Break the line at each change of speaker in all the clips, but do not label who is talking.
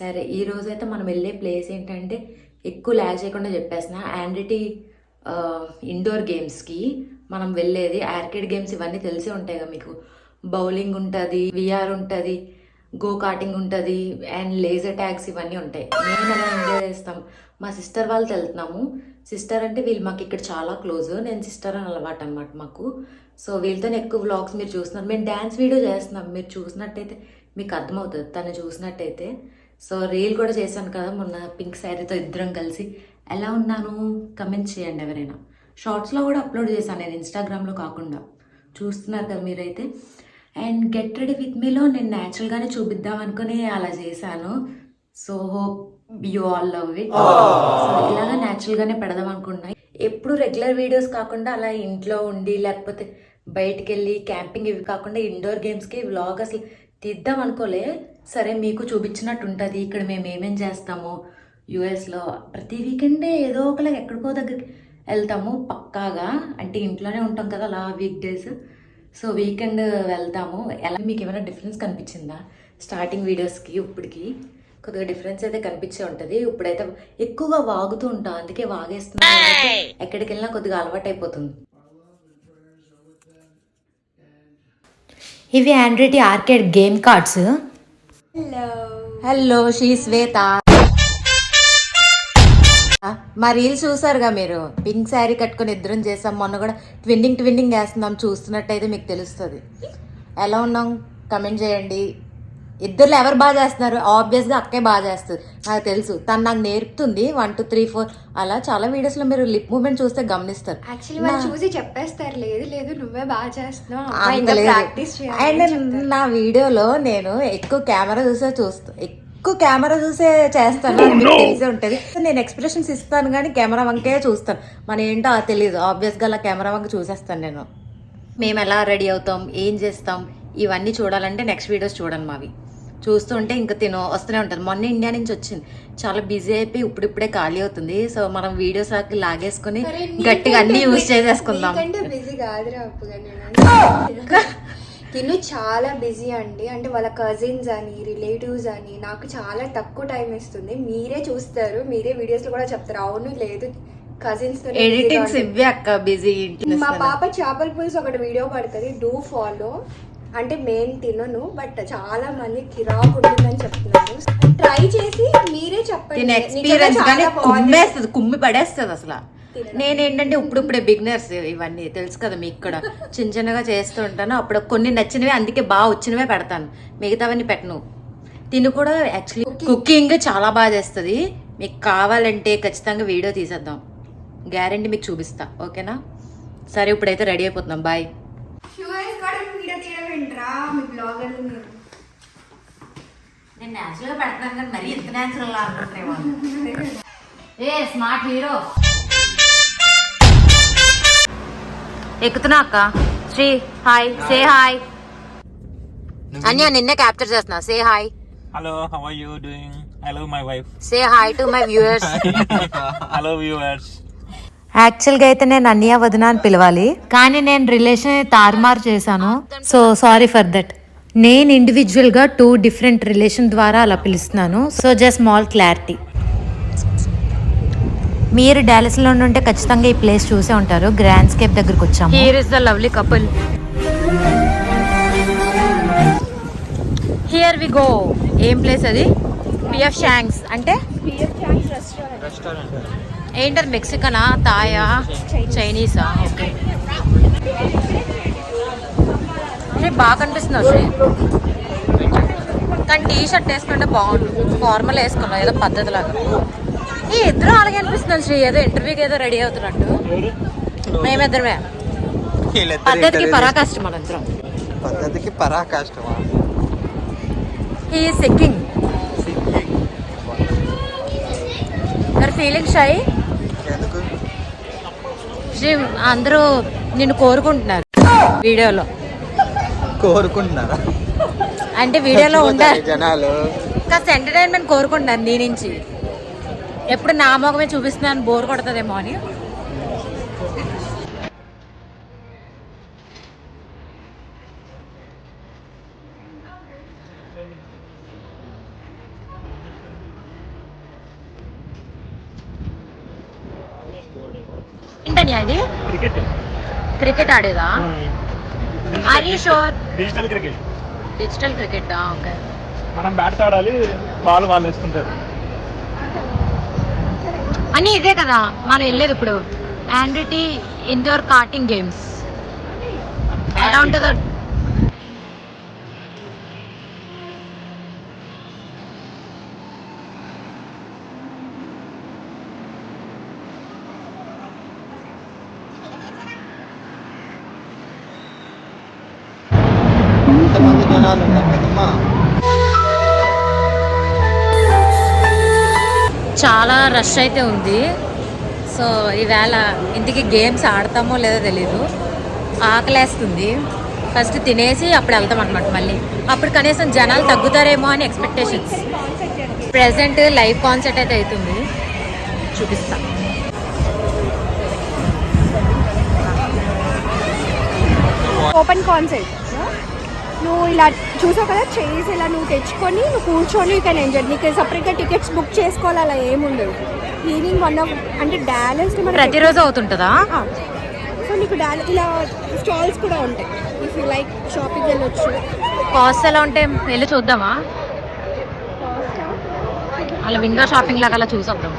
సరే ఈ రోజైతే మనం వెళ్ళే ప్లేస్ ఏంటంటే ఎక్కువ ల్యాగ్ చేయకుండా చెప్పేసిన ఆండ్రిటీ ఇండోర్ గేమ్స్కి మనం వెళ్ళేది. ఆర్కేడ్ గేమ్స్ ఇవన్నీ తెలిసే ఉంటాయి కదా మీకు. బౌలింగ్ ఉంటుంది, విఆర్ ఉంటుంది, గో కార్టింగ్ ఉంటుంది అండ్ లేజర్ ట్యాగ్స్ ఇవన్నీ ఉంటాయి. మేము ఎలా ఎంజాయ్ చేస్తాం, మా సిస్టర్ వాళ్ళతో వెళ్తున్నాము. సిస్టర్ అంటే వీళ్ళు మాకు ఇక్కడ చాలా క్లోజ్, నేను సిస్టర్ అని అలవాటు అనమాట మాకు. సో వీళ్ళతోనే ఎక్కువ వ్లాగ్స్ మీరు చూస్తున్నారు. మేము డ్యాన్స్ వీడియో చేస్తున్నాం, మీరు చూసినట్టయితే మీకు అర్థమవుతుంది తను చూసినట్టయితే. సో రీల్ కూడా చేశాను కదా మొన్న పింక్ శారీతో ఇద్దరం కలిసి. ఎలా ఉన్నాను కమెంట్ చేయండి ఎవరైనా. షార్ట్స్లో కూడా అప్లోడ్ చేశాను నేను, ఇన్స్టాగ్రామ్లో కాకుండా. చూస్తున్నారు కదా మీరైతే. అండ్ గెట్ రెడీ విత్ మీలో నేను న్యాచురల్గానే చూపిద్దాం అనుకుని అలా చేశాను. So hope you all love it. So ఇలాగా న్యాచురల్గానే పెడదాం అనుకుంటున్నాను. ఎప్పుడు రెగ్యులర్ వీడియోస్ కాకుండా అలా ఇంట్లో ఉండి లేకపోతే బయటికి వెళ్ళి క్యాంపింగ్ ఇవి కాకుండా ఇండోర్ గేమ్స్కి వ్లాగ్ అసలు తీద్దాం అనుకోలే. సరే మీకు చూపించినట్టు ఉంటుంది ఇక్కడ మేము ఏమేం చేస్తాము. యూఎస్లో ప్రతి వీకెండే ఏదో ఒకలాగా ఎక్కడికో దగ్గరికి వెళ్తాము పక్కాగా. అంటే ఇంట్లోనే ఉంటాం కదా అలా వీక్ డేస్. సో వీకెండ్ వెళ్తాము. ఎలా మీకు ఏమైనా డిఫరెన్స్ కనిపించిందా స్టార్టింగ్ వీడియోస్కి ఇప్పటికి? కొద్దిగా డిఫరెన్స్ అయితే కనిపించే ఉంటుంది. ఇప్పుడైతే ఎక్కువగా వాగుతూ ఉంటాం, అందుకే వాగేస్తున్నాను. ఎక్కడికి వెళ్ళినా కొద్దిగా అలవాటు అయిపోతుంది. ఇవి ఆండ్రిటీ arcade game cards. Hello she Shweta. మా రీల్స్ చూసారుగా మీరు, పింక్ శారీ కట్టుకొని ఇద్దరం చేసాం. మొన్న కూడా ట్విన్నింగ్ వేస్తున్నాం, చూస్తున్నట్టయితే మీకు తెలుస్తుంది. ఎలా ఉన్నాం కమెంట్ చేయండి. ఇద్దరులో ఎవరు బాగా చేస్తున్నారు? ఆబ్వియస్గా అక్కే బాగా చేస్తుంది, నాకు తెలుసు. తను నాకు నేర్పుతుంది 1 2 3 4 అలా. చాలా వీడియోస్లో మీరు లిప్ మూవ్మెంట్ చూస్తే గమనిస్తారు.
చూసి చెప్పేస్తారు, లేదు లేదు నువ్వే బాగా చేస్తున్నావు.
అండ్ నా వీడియోలో నేను ఎక్కువ కెమెరా చూసే చేస్తాను, మీకు తెలిసే ఉంటుంది. నేను ఎక్స్ప్రెషన్స్ ఇస్తాను కానీ కెమెరా వంకే చూస్తాను. మన ఏంటో తెలియదు, ఆబ్వియస్గా అలా కెమెరా వంక చూసేస్తాను నేను. మేము ఎలా రెడీ అవుతాం, ఏం చేస్తాం, ఇవన్నీ చూడాలంటే నెక్స్ట్ వీడియోస్ చూడండి మావి. చూస్తుంటే ఇంకా వస్తూనే ఉంటుంది. మొన్న ఇండియా నుంచి వచ్చింది, చాలా బిజీ అయిపోయి ఇప్పుడిప్పుడే ఖాళీ అవుతుంది. సో మనం వీడియోస్ లాగేసుకుని గట్టిగా అన్ని యూజ్ చేసేసుకుందాం.
తిను చాలా బిజీ అండి. అంటే వాళ్ళ కజిన్స్ అని రిలేటివ్స్ అని నాకు చాలా తక్కువ టైం ఇస్తుంది. మీరే చూస్తారు, మీరే వీడియోస్ లో కూడా చెప్తారు అవును లేదు కజిన్స్
ఎడిటింగ్స్ ఇవ్వే అక్క బిజీ.
మా పాప చేపల పులుసు ఒకటి వీడియో పడుతుంది, డూ ఫాలో. అంటే మెయిన్ తినను, బట్ చాలా మంది కిరాకు ఉంటుందని చెప్తున్నారు. ట్రై చేసి మీరే చెప్పండి.
ఎక్స్పీరియన్స్ కుమ్మి పడేస్తుంది అసలు. నేనేంటంటే ఇప్పుడే బిగినర్స్ ఇవన్నీ తెలుసు కదా మీకు కూడా. చిన్నగా చేస్తూ ఉంటాను. అప్పుడు కొన్ని నచ్చినవి అందుకే బాగా వచ్చినవే పెడతాను, మిగతావన్నీ పెట్టను. తిను కూడా యాక్చువల్లీ కుకింగ్ చాలా బాగా చేస్తుంది. మీకు కావాలంటే ఖచ్చితంగా వీడియో తీసేద్దాం, గ్యారంటీ మీకు చూపిస్తా. ఓకేనా? సరే ఇప్పుడైతే రెడీ అయిపోతున్నాం. బాయ్. నేను న్యాచురల్గా పెడతాను కానీ మరీ ఎంత న్యాచురల్ అనుకుంటున్నాయి. ఏ స్మార్ట్ హీరో ఎక్కుతున్నా అక్క. Sri hi, say hi. Anya నిన్నే క్యాప్చర్ చేస్తున్నా. Say hi.
Hello, how are you doing? I love my wife.
Say hi to my viewers.
Hello viewers.
యాక్చువల్గా అయితే నేను అన్నయ్య వదిన అని పిలవాలి, కానీ నేను రిలేషన్ తారుమారు చేశాను. So sorry for that. నేను ఇండివిజువల్గా 2 డిఫరెంట్ రిలేషన్ ద్వారా అలా పిలుస్తున్నాను. So just small clarity. మీరు డాలస్లో ఉంటే ఖచ్చితంగా ఈ ప్లేస్ చూసే ఉంటారు. గ్రాండ్ స్కేప్ దగ్గరకు వచ్చాము. Here is the lovely couple. Here we go. ఏం ప్లేస్ అది? పిఎఫ్ షాంగ్స్ అంటే ఏంటది? మెక్సికనా, థాయా, చైనీసా? ఓకే. బాగా కనిపిస్తుంది శ్రీ, కానీ టీ షర్ట్ వేసుకుంటే బాగుంటుంది. ఫార్మల్ వేసుకున్నాం ఏదో పద్ధతి లాగా. ఈ ఇద్దరు అలాగే అనిపిస్తుంది శ్రీ, ఏదో ఇంటర్వ్యూకి ఏదో రెడీ అవుతున్నట్టు. మేమిద్దరమే పద్ధతికి పరాకాష్ట. మన ఇద్దరం
పద్ధతికి పరాకాష్టమా?
He is sicking. Your feeling shy? Sri అందరూ నిన్ను కోరుకుంటున్నారు వీడియోలో.
కోరుకుంటున్నారా?
అంటే వీడియోలో ఉంటారు
జనాలు,
కాస్త ఎంటర్టైన్మెంట్ కోరుకుంటున్నారు నీ నుంచి. ఎప్పుడు నా మొఖమే చూపిస్తున్నాను, బోర్ కొడుతుందేమో అని. ఏంటని అది
క్రికెట్
క్రికెట్ ఆడేదా are you sure
digital cricket.
Digital cricket okay
మనం బ్యాట్ ఆడాలి, బాల్ వాళ్ళు వేసుకుంటారు.
అని ఇదే కదా మనం వెళ్ళేది ఇప్పుడు ఆండ్రిటీ ఇండోర్ కార్టింగ్ గేమ్స్ ఎలా ఉంటుందో
ఎంతమంది జనాలు ఉన్నారు కదమ్మా.
చాలా రష్ అయితే ఉంది. సో ఈవేళ ఇంటికి గేమ్స్ ఆడతామో లేదో తెలీదు. ఆకలేస్తుంది. ఫస్ట్ తినేసి అప్పుడు వెళ్తాం అనమాట. మళ్ళీ అప్పుడు కనీసం జనాలు తగ్గుతారేమో అని ఎక్స్పెక్టేషన్స్. ప్రెసెంట్ లైవ్ కాన్సర్ట్ అయితే అవుతుంది, చూపిస్తా.
Open concept. నువ్వు ఇలా చూసావు కదా, చైర్స్ ఇలా నువ్వు తెచ్చుకొని నువ్వు కూర్చొని యూ కెన్ ఎంజాయ్. నీకు సపరేట్గా టికెట్స్ బుక్ చేసుకోవాలి అలా ఏముండదు. ఈవినింగ్ 1 అంటే డాలస్
ప్రతిరోజు అవుతుంటుందా?
సో నీకు ఇలా స్టాల్స్ కూడా ఉంటాయి. ఇఫ్ యూ లైక్ షాపింగ్ వెళ్ళొచ్చు.
కాస్ట్ ఎలా ఉంటే వెళ్ళి చూద్దామా? అలా విండో షాపింగ్ లాగా అలా చూసొద్దాం.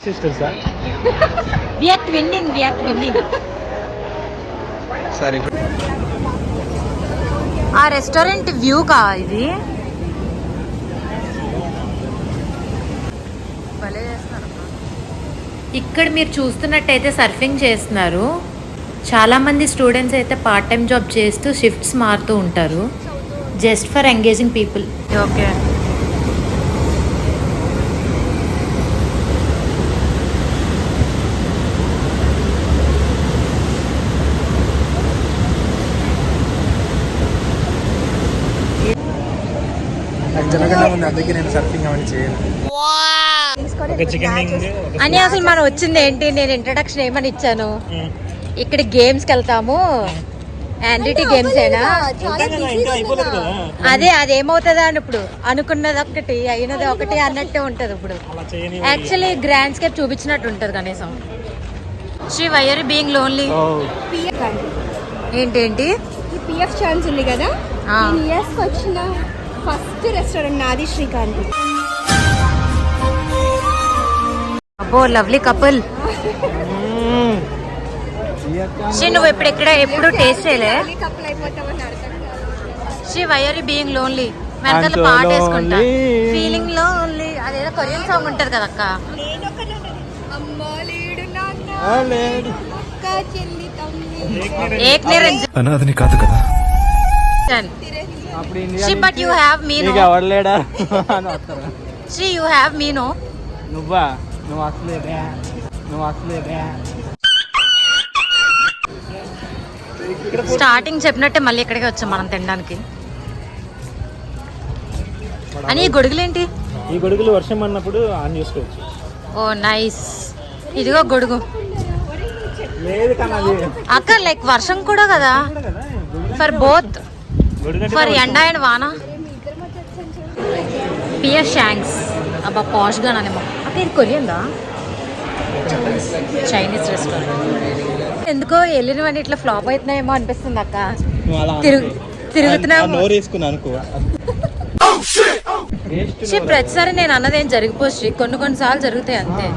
Sisters
We are twinning.
సరే
ఆ రెస్టారెంట్ వ్యూ కా ఇది? ఇక్కడ మీరు చూస్తున్నట్టయితే సర్ఫింగ్ చేస్తున్నారు. చాలామంది స్టూడెంట్స్ అయితే పార్ట్ టైం జాబ్ చేస్తూ షిఫ్ట్స్ మారుతూ ఉంటారు, just for engaging people. Okay,
జనగణన ఉంది, అందుకే నేను సర్ఫింగ్ అవన్నీ చేయను.
అని అసలు మనం వచ్చింది ఏంటి? నేను ఇంట్రడక్షన్ ఏమని ఇచ్చాను? ఇక్కడ గేమ్స్కి వెళ్తాము, ఆండ్రిటీ గేమ్స్ ఏనా? అదేమవుతుందా అని ఇప్పుడు అనుకున్నది ఒకటి అయినది ఒకటి అన్నట్టే ఉంటది. ఇప్పుడు యాక్చువల్లీ గ్రాండ్ స్కేప్ చూపించినట్టు ఉంటది కనీసం. Sri why are being lonely? ఏంటి
ఈ పిఎఫ్ ఛాన్స్ ఉంది కదా, ఇయర్స్కి వచ్చిన ఫస్ట్ రెస్టారెంట్ నాది, శ్రీకాంత్.
అబ్బో లవ్లీ కపుల్. శ్రీ నువ్వు ఎప్పుడు టేస్ట్ చేయలే? Sri why are being lonely? వెనకాల పాట వేసుకుంటా, ఫీలింగ్ లోన్లీ. అదేదో కొరియన్ సాంగ్ ఉంటది కదా అక్క. ఏక్ నిరంజన్
అనాథని కాదు కదా.
She, but you have me, no?
ఎవడలేడా
She, you have me, no?
నువ్వు అసలేదే.
స్టార్టింగ్ చెప్పినట్టే మళ్ళీ ఇక్కడికి వచ్చాం మనం తినడానికి. అని ఈ గొడుగులేంటి?
ఈ గొడుగులు వర్షం అన్నప్పుడు ఆన్ చేసుకోవచ్చు.
ఓ నైస్. ఇదిగో గొడుగు. అక్క లైక్ వర్షం కూడా కదా, ఫర్ బోత్, ఫర్ ఎండ అండ్ వాన. PF shanks. అబ్బా పాష్ గా నానేమో అక్క. ఇది కొరియందా? Chinese restaurant. ఎందుకో వెళ్ళినవన్నీ ఇట్లా ఫ్లాప్ అవుతున్నాయేమో అనిపిస్తుంది అక్క. తిరుగుతున్నాము. ప్రతిసారి నేను అన్నది ఏం జరిగిపోవచ్చు, కొన్నిసార్లు జరుగుతాయి అంతే.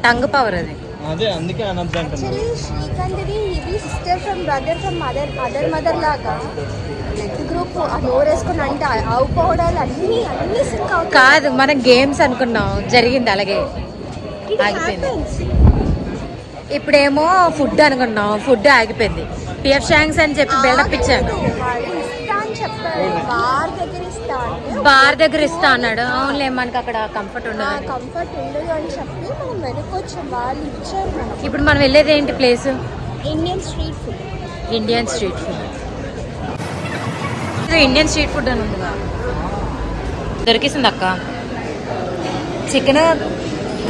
టంగ్ పవర్ అది.
అదే అందుకే
యాక్చువల్లీ శ్రీకాంత్ది ఇది sister from brother from mother లాగా గ్రూప్ నోరేసుకుని అంటే అవుకోవడాలు అన్ని సిక్ అవుతాయి.
కాదు, మనం గేమ్స్ అనుకున్నాం, జరిగింది అలాగే ఆగిపోయింది. ఇప్పుడేమో ఫుడ్ అనుకున్నాం, ఫుడ్ ఆగిపోయింది. పిఎఫ్ షాంక్స్ అని చెప్పి బిల్డప్ ఇచ్చాను. బార్ దగ్గర ఇస్తా అన్నాడు. అవునులే, మనకి అక్కడ కంఫర్ట్ ఉండదు
అని చెప్పి మనం వెనుకొచ్చాం. వాళ్ళు ఇచ్చారు.
ఇప్పుడు మనం వెళ్ళేది ఏంటి place?
Indian street food.
Indian street food అని ఉందిగా. దొరికిసింది అక్క. చికెన్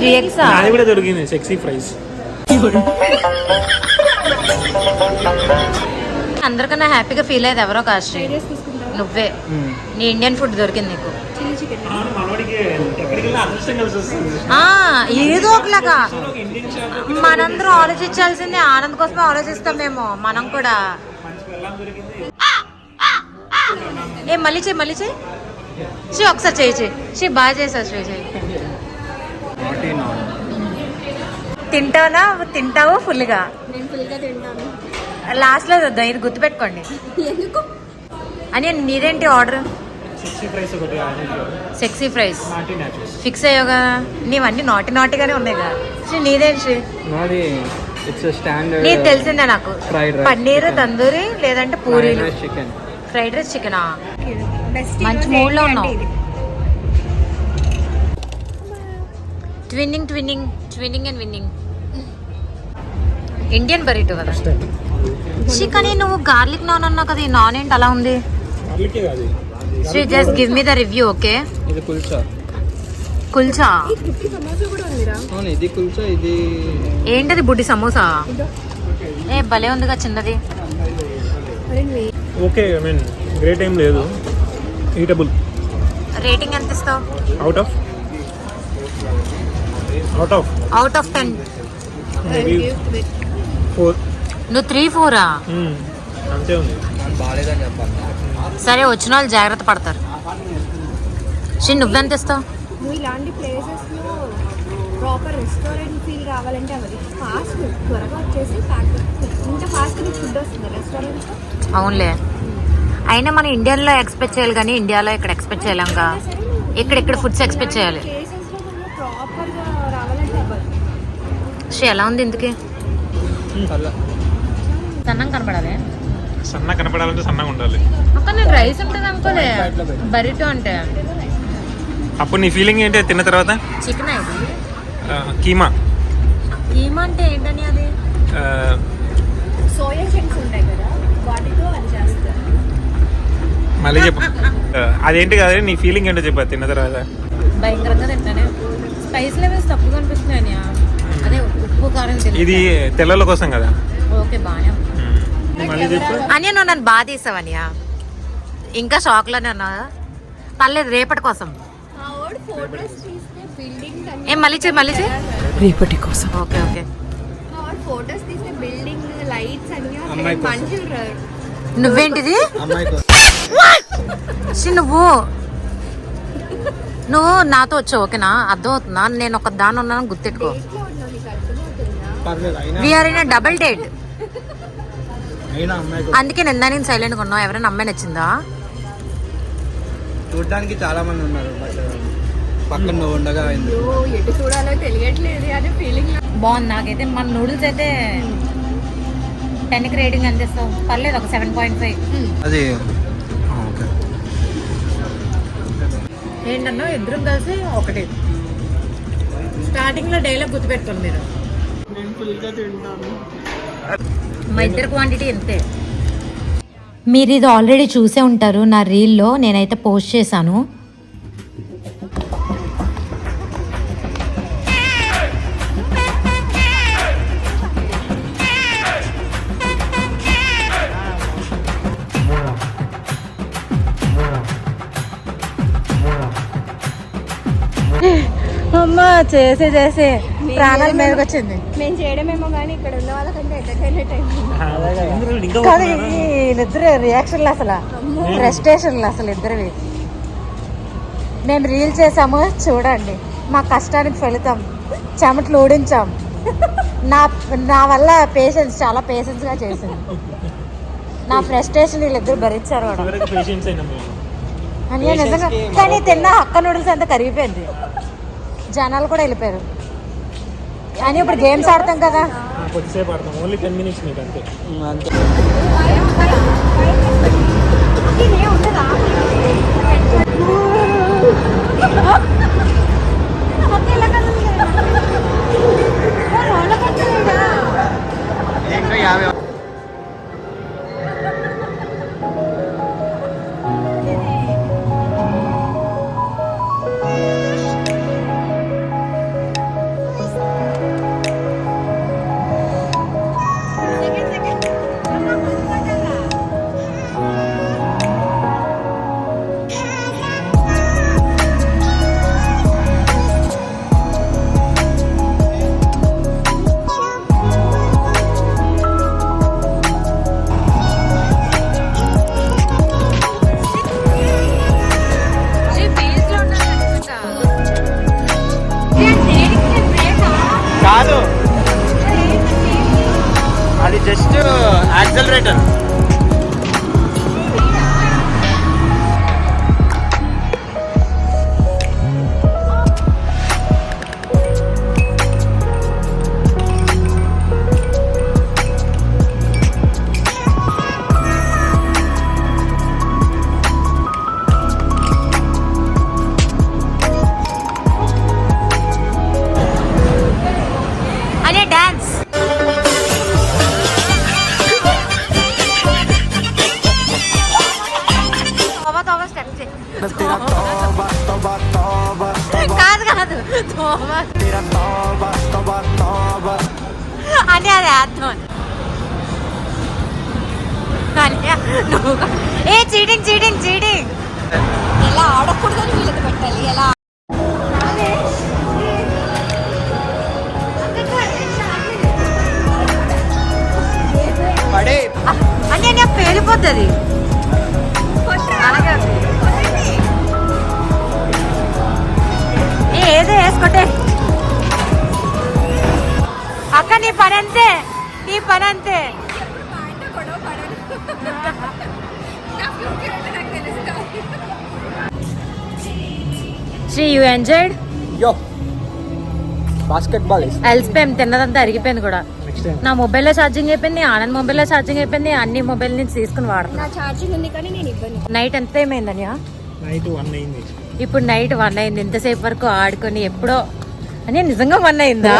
3x
కూడా దొరికింది. Sexy fries.
అందరికన్నా హ్యాపీగా ఫీల్ అయ్యేది ఎవరో కాస్ట్
ఫ్రైడ్ రైస్ తీసుకుంటావా?
నువ్వే. నీ ఇండియన్ ఫుడ్ దొరికింది నీకు.
Chilli chicken.
మనవాడికి ఎక్కడికి వెళ్ళినా అదృష్టం కలిసి వస్తుంది.
ఏదో ఒకలాగా మనందరం ఆలోచించాల్సిందే. ఆనంద్ కోసమే ఆలోచిస్తాం మేము. మనం కూడా మళ్ళీ చెయ్యి ఒకసారి చెయ్యి బాగా చేసా చెయ్యి. తింటావు ఫుల్గా.
నేను ఫుల్గా తింటాను.
లాస్ట్లో చూద్దాం, ఇది గుర్తుపెట్టుకోండి.
ఎందుకు
అని నీదేంటి ఆర్డర్? సెక్సీ ఫ్రైస్ ఫిక్స్ అయ్యోగా. నీవన్నీ నాటిగానే ఉన్నాయి కదా. నీదేంటి?
నాది ఇట్స్ స్టాండర్డ్.
నీకు తెలిసిందే నాకు. పన్నీర్ తందూరి లేదంటే పూరీలు.
చికెన్
ఫ్రైడ్ రైస్ చికెనా?
బెస్ట్.
మంచి మూడ్ లో ఉన్నావు. Twinning and winnowing. ఇండియన్ బరీటో కదా. కానీ నువ్వు గార్లిక్ నాన్ అన్నావు కదా, ఈ నాన్ ఏంటి అలా ఉంది? Sri just give me the review. Okay,
ఇది కుల్చా.
సమోసా కూడా ఉందిరా.
అవును, ఇది కుల్చా. ఇది
ఏంటది? బుడ్డి సమోసా. భలే ఉందిగా చిన్నది.
ఓకే, ఐ మీన్ గ్రేట్ ఏం లేదు, ఈటబుల్.
రేటింగ్ ఎంత ఇస్తావు? Out of 10.
4.
నువ్వు 3-4
అంతే ఉంది.
బాగాలేదని చెప్పాలి.
సరే, వచ్చిన వాళ్ళు జాగ్రత్త పడతారు. నువ్వెంత ఇస్తావు?
నువ్వు ఇలాంటి ప్లేసెస్లో ప్రాపర్ రెస్టారెంట్ ఫీల్ రావాలంటే అవి ఫాస్ట్ త్వరగా వచ్చేసి ప్యాక్. ఇంత ఫాస్ట్ ఫుడ్ వస్తుంది రెస్టారెంట్లో.
అవునులే, అయినా మనం ఇండియన్లో ఎక్స్పెక్ట్ చేయాలి కానీ ఇండియాలో ఇక్కడ ఎక్స్పెక్ట్ చేయలేంగా. ఇక్కడ ఫుడ్స్ ఎక్స్పెక్ట్ చేయాలి.
ప్లేసెస్లో మనం ప్రాపర్గా రావాలంటే అవ్వదు.
ఎలా ఉంది ఇందుకే? సన్నం కనపడాలి.
సన్న కనపడాలంటే సన్నగా ఉండాలి.
అక్కడ నేను రైస్ ఉంటుంది అనుకోలే, బరిటో అంటే.
అప్పుడు నీ ఫీలింగ్ ఏంటి తిన్న తర్వాత?
చికెన్ ఇది
కీమా.
అంటే ఏంటని? అది
సోయా చంక్స్ ఉంటాయి కదా, వాటితో అది చేస్తారు.
మళ్ళీ చెప్పు. అదేంటి కాదు, నీ ఫీలింగ్ ఏంటో చెప్పా తిన్న తర్వాత.
భయంకరంగా తింటానే. స్పైస్ లెవెల్స్ తప్పుగా అనిపిస్తున్నాయి. అదే ఉప్పు కారం.
ఇది తెల్లల కోసం కదా.
ఓకే, బాగానే.
మళ్ళీ చెప్పు.
అనియా, నువ్వు నన్ను బాగా తీసావనియా. ఇంకా షాక్లోనే ఉన్నా. పర్లేదు, రేపటి కోసం. మళ్ళీ రేపటి కోసం. ఓకే.
ఫోటోస్ తీస్తే బిల్డింగ్ లైట్స్ అన్ని మనుషులు.
నువ్వేంటిది? నువ్వు నాతో వచ్చావు, ఓకేనా? అర్థం అవుతుందా? నేను ఒక దాని ఉన్నాను, గుర్తెట్టుకో. We are in double date. అందుకే నిందా నేను సైలెంట్గా ఉన్నావు. ఎవరైనా అమ్మాయి నచ్చిందా?
చూడడానికి చాలా మంది ఉన్నారు, పక్కన నువ్వు ఉండగా
ఎటు చూడాలో తెలియట్లేదు. అదే ఫీలింగ్
బాగుంది నాకైతే. మన నూడిల్స్ అయితే 10కి రేటింగ్ ఎంత ఇస్తావు? పర్లేదు, ఒక 7.5.
అది
ఏంటన్నా ఇద్దరం కలిసి ఒకటి. స్టార్టింగ్లో డైలాగ్ గుర్తుపెట్టుకోండి మీరు. మా ఇద్దరు క్వాంటిటీ ఎంతే. మీరు ఇది ఆల్రెడీ చూసే ఉంటారు నా రీల్లో. నేనైతే పోస్ట్ చేశాను. అమ్మా చేసే ప్రాణాల మీదకి వచ్చింది.
మేము చేయడమేమో కానీ ఇక్కడ ఉన్న వాళ్ళకంటే ఎంటర్టైన్మెంట్ అయింది.
కానీ వీళ్ళిద్దరు రియాక్షన్లు అసలు ఫ్రస్ట్రేషన్లు అసలు ఇద్దరివి. మేము రీల్ చేసాము చూడండి. మా కష్టానికి ఫలితం చెమటలు ఓడించాం. నా వల్ల చాలా పేషెన్స్గా చేసింది. నా ఫ్రస్ట్రేషన్ వీళ్ళిద్దరు భరించారు కూడా. అని నిజంగా. కానీ తిన్న హక్క నూడిల్స్ అంతా కరిగిపోయింది. జనాలు కూడా వెళ్ళిపోయారు. అని ఇప్పుడు గేమ్స్ ఆడతాం కదా.
కొద్దిసేపు ఆడతాం, ఓన్లీ 10 minutes మీకు అంతే.
Just accelerator.
అదే డాన్స్. కాదు కాదు అని అదే అర్థం. ఏ చీటింగ్ చీటింగ్ చీటింగ్.
ఎలా ఆడకూడదని వీళ్ళకి పెట్టాలి. ఎలా
పడే
అని అని పేలిపోతుంది. ఏదో వేసుకుంటే అక్క నీ పని అంతే, నీ పని అంతే. Sri you enjoyed?
Yo basketball
అలసిపోయాం, తిన్నదంతా అరిగిపోయింది కూడా. నా మొబైల్లో ఛార్జింగ్ అయిపోయింది, ఆనంద్ మొబైల్లో ఛార్జింగ్ అయిపోయింది, అన్ని మొబైల్ నుంచి తీసుకుని వాడుతున్నా.
నా ఛార్జింగ్ ఉంది కానీ నేను ఇవ్వను.
నైట్ ఎంత ఏమైందని?
నైట్ 1 అయింది.
ఇప్పుడు నైట్ 1 అయింది. ఇంతసేపు వరకు ఆడుకొని ఎప్పుడో అని నిజంగా 1 అయిందా?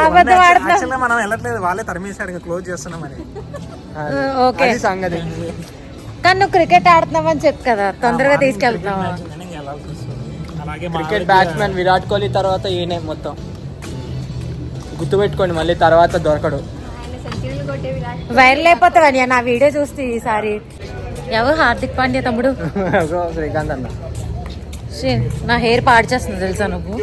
అబద్ధం ఆడుతున్నా.
Actually మనం వెళ్ళట్లేదు, వాళ్ళే తరిమేసాడు క్లోజ్ చేస్తున్నామని.
ఓకే
సంగతి.
కానీ నువ్వు క్రికెట్ ఆడుతున్నావని చెప్పు కదా, తొందరగా తీసుకెళ్తావా?
అలాగే
క్రికెట్ బ్యాట్స్మెన్ విరాట్ కోహ్లీ తర్వాత ఈయనే మొత్తం. గుర్తుపెట్టుకోండి, మళ్ళీ తర్వాత దొరకడు.
ఆయన సెంచరీలు కొట్టే విరాట్.
వైరల్ అయిపోతావని నా వీడియో చూస్తే ఈసారి. ఎవరు? హార్దిక్ పాండ్యా తమ్ముడు
శ్రీకాంత్ అన్న.
శ్రీ, నా హెయిర్ పాడు చేస్తుంది తెలుసా నువ్వు?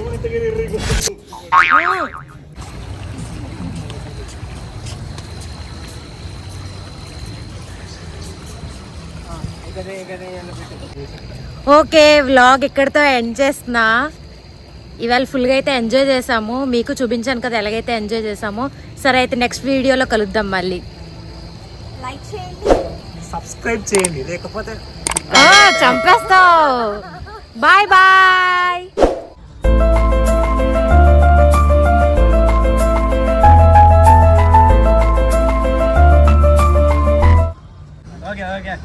ఓకే, వ్లాగ్ ఇక్కడితో ఎండ్ చేస్తున్నా. ఇవాళ ఫుల్గా అయితే ఎంజాయ్ చేసాము, మీకు చూపించాను కదా ఎలాగైతే ఎంజాయ్ చేసామో. సరే అయితే నెక్స్ట్ వీడియోలో కలుద్దాం మళ్ళీ.
లైక్ చేయండి,
సబ్స్క్రైబ్ చేయండి, లేకపోతే
చంపేస్తావు. Bye bye.
Okay okay.